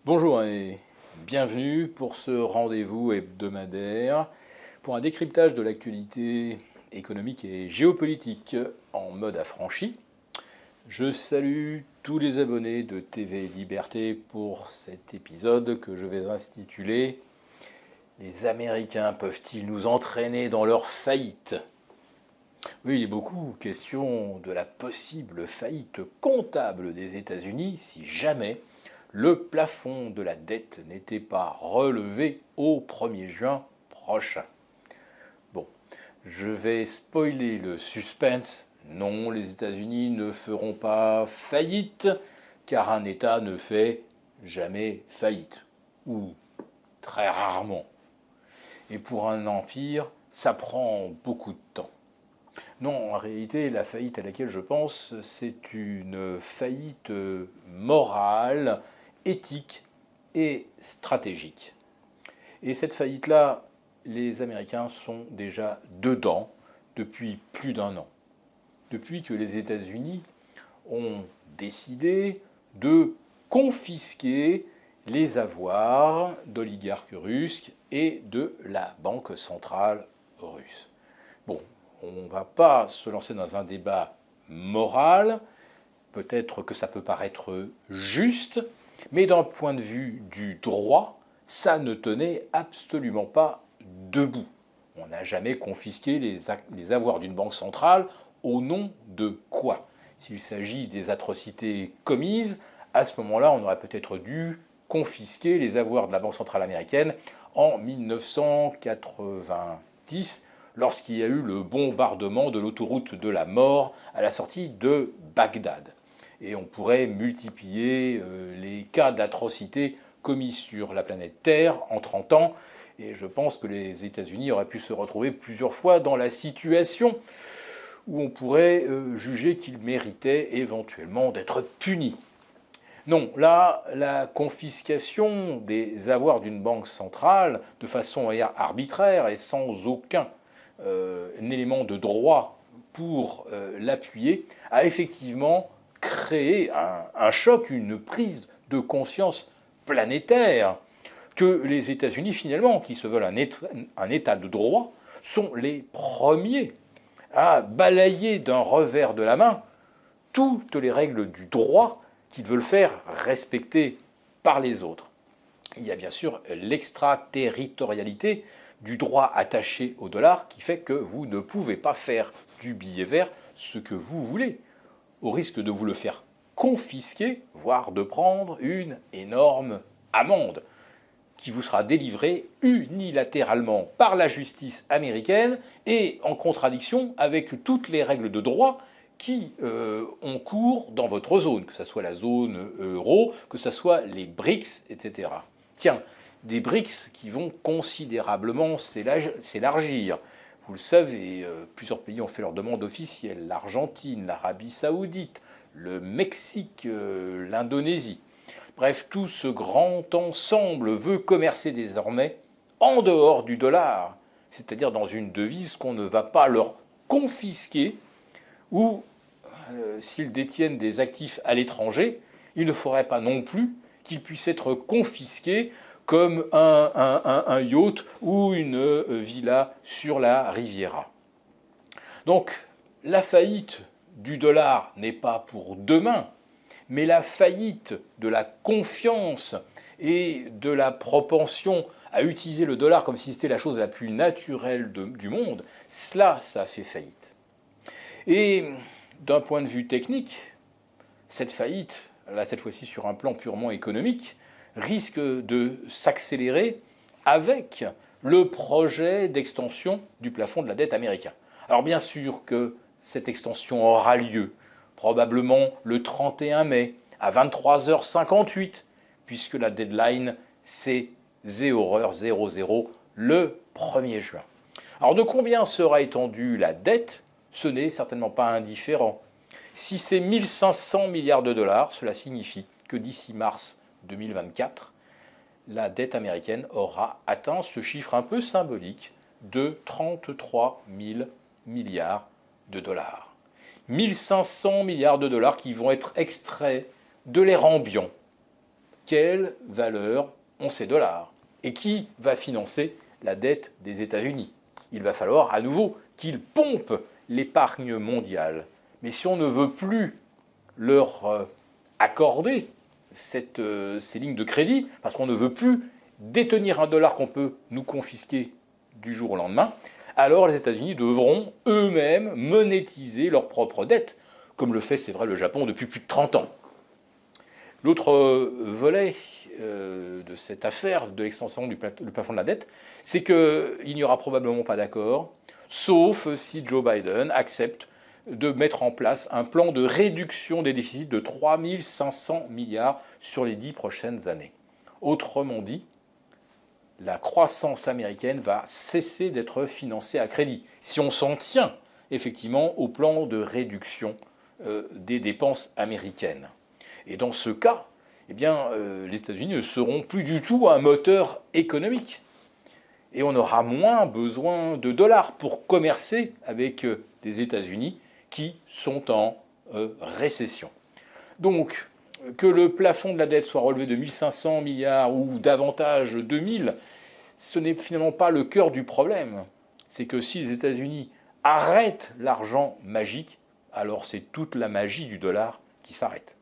Bonjour et bienvenue pour ce rendez-vous hebdomadaire pour un décryptage de l'actualité économique et géopolitique en mode affranchi. Je salue tous les abonnés de TV Liberté pour cet épisode que je vais intituler Les Américains peuvent-ils nous entraîner dans leur faillite? Oui, il est beaucoup question de la possible faillite comptable des États-Unis si jamais le plafond de la dette n'était pas relevé au 1er juin prochain. Bon, je vais spoiler le suspense. Non, les États-Unis ne feront pas faillite, car un État ne fait jamais faillite, ou très rarement. Et pour un empire, ça prend beaucoup de temps. Non, en réalité, la faillite à laquelle je pense, c'est une faillite morale, éthique et stratégique. Et cette faillite-là, les Américains sont déjà dedans depuis plus d'un an. Depuis que les États-Unis ont décidé de confisquer les avoirs d'oligarques russes et de la Banque centrale russe. Bon, on ne va pas se lancer dans un débat moral, peut-être que ça peut paraître juste, mais d'un point de vue du droit, ça ne tenait absolument pas debout. On n'a jamais confisqué les avoirs d'une banque centrale au nom de quoi? S'il s'agit des atrocités commises, à ce moment-là, on aurait peut-être dû confisquer les avoirs de la Banque centrale américaine en 1990, lorsqu'il y a eu le bombardement de l'autoroute de la mort à la sortie de Bagdad. Et on pourrait multiplier les cas d'atrocités commis sur la planète Terre en 30 ans. Et je pense que les États-Unis auraient pu se retrouver plusieurs fois dans la situation où on pourrait juger qu'ils méritaient éventuellement d'être punis. Non, là, la confiscation des avoirs d'une banque centrale de façon arbitraire et sans aucun élément de droit pour l'appuyer a effectivement créé un choc, une prise de conscience planétaire que les États-Unis, finalement, qui se veulent un État de droit, sont les premiers à balayer d'un revers de la main toutes les règles du droit qu'ils veulent faire respecter par les autres. Il y a bien sûr l'extraterritorialité du droit attaché au dollar qui fait que vous ne pouvez pas faire du billet vert ce que vous voulez, au risque de vous le faire confisquer, voire de prendre une énorme amende qui vous sera délivrée unilatéralement par la justice américaine et en contradiction avec toutes les règles de droit qui ont cours dans votre zone, que ce soit la zone euro, que ce soit les BRICS, etc. Tiens, des BRICS qui vont considérablement s'élargir. Vous le savez, plusieurs pays ont fait leur demande officielle, l'Argentine, l'Arabie saoudite, le Mexique, l'Indonésie. Bref, tout ce grand ensemble veut commercer désormais en dehors du dollar, c'est-à-dire dans une devise qu'on ne va pas leur confisquer ou s'ils détiennent des actifs à l'étranger, il ne faudrait pas non plus qu'ils puissent être confisqués comme un yacht ou une villa sur la Riviera. Donc la faillite du dollar n'est pas pour demain, mais la faillite de la confiance et de la propension à utiliser le dollar comme si c'était la chose la plus naturelle du monde, cela, ça fait faillite. Et d'un point de vue technique, cette faillite, là cette fois-ci sur un plan purement économique, risque de s'accélérer avec le projet d'extension du plafond de la dette américain. Alors bien sûr que cette extension aura lieu, probablement le 31 mai à 23h58, puisque la deadline c'est 0h00 le 1er juin. Alors de combien sera étendue la dette? Ce n'est certainement pas indifférent. Si c'est 1500 milliards de dollars, cela signifie que d'ici mars 2024, la dette américaine aura atteint ce chiffre un peu symbolique de 33 000 milliards de dollars. 1500 milliards de dollars qui vont être extraits de l'air ambiant quelle valeur ont ces dollars et qui va financer la dette des États-Unis. Il va falloir à nouveau qu'ils pompent l'épargne mondiale. Mais si on ne veut plus leur accorder ces lignes de crédit, parce qu'on ne veut plus détenir un dollar qu'on peut nous confisquer du jour au lendemain, alors les États-Unis devront eux-mêmes monétiser leurs propres dettes, comme le fait, c'est vrai, le Japon depuis plus de 30 ans. L'autre volet de cette affaire de l'extension du plafond de la dette, c'est qu'il n'y aura probablement pas d'accord, sauf si Joe Biden accepte de mettre en place un plan de réduction des déficits de 3 500 milliards sur les 10 prochaines années. Autrement dit, la croissance américaine va cesser d'être financée à crédit, si on s'en tient effectivement au plan de réduction des dépenses américaines. Et dans ce cas, eh bien, les États-Unis ne seront plus du tout un moteur économique. Et on aura moins besoin de dollars pour commercer avec des États-Unis qui sont en récession. Donc, que le plafond de la dette soit relevé de 1 500 milliards ou davantage 2 000, ce n'est finalement pas le cœur du problème. C'est que si les États-Unis arrêtent l'argent magique, alors c'est toute la magie du dollar qui s'arrête.